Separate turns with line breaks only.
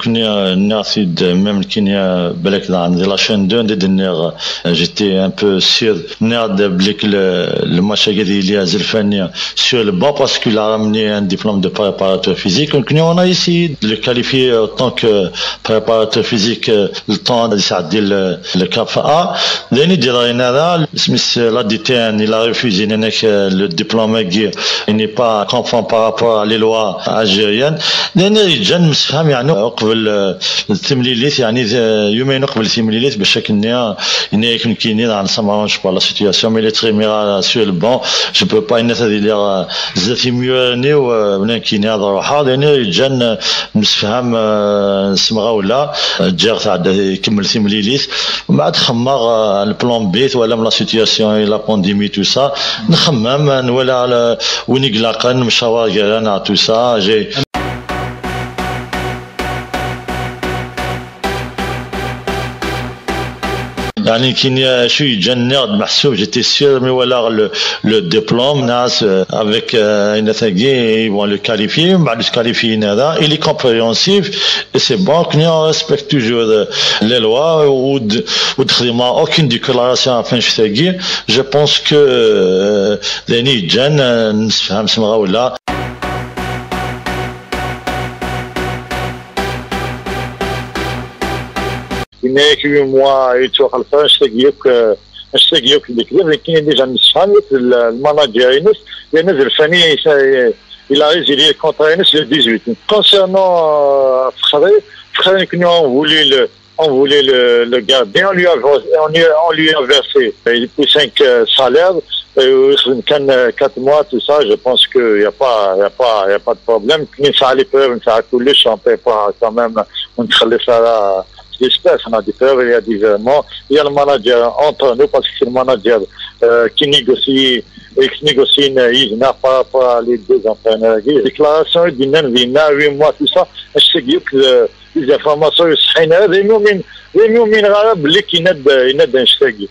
même Kenya بالك عندي لا شين دون دي j'étais un peu sûr ناد بليك الماتش اللي زلفانيا sur le banc parce qu'il a ramené un diplôme de préparateur physique. Donc on a essayé de le qualifier en tant que préparateur physique le temps de s'adder le KFA. L'année de l'année Smith l'a dit il a refusé le diplôme il n'est pas conforme par rapport à les lois algériennes. L'année الجن مسفهم يعني قبل التمليليت يعني يومين قبل التمليليت بشكل إني يكون كينين عن سمعونش par la situation mais il est très miré sur le banc je peux pas إنه تدير زاتي ميوني وبنا كيني هذا روحه لأنه الجن مسفهم سمغا ولا جاغ تاع يكمل تمليليت ومن بعد خمر البلان بيت ولا من لا سيتياسيون لا بانديمي تو سا نخمم نولى على وين يقلقن مشاور كاع تو سا جي يعني كينيا شو يجنر محسوب j'étais sûr mais voilà le diplôme NAS avec une attaqué ils vont le qualifier بعد le qualifier هذا il est compréhensif et c'est bon qu'on respecte toujours les lois ou ما aucune déclaration enfin je pense que لاني جن نفهم سمغا ولا
هناك moi et tu خلفان نشتاقيوك الكبير لكن ديجا نسفهم الماناجر ينس ينزل الفني il a résilié contre Enes le 18. Concernant Frère on voulait le garder, on lui a versé 5 salaires, 4 mois, tout ça, je pense qu'il n'y a pas de problème. Ça allait faire, ça a coulé, on ne peut pas quand même, on ne ça là. J'espère qu'on a des preuves, il y a des événements. Il y a le manager entre nous parce que c'est le manager qui négocie par rapport à les deux entraîneurs. Les déclarations, il dit 8 mois, tout ça. Je sais que les informations, les nous, من غرب اللي كيناد نشتاقي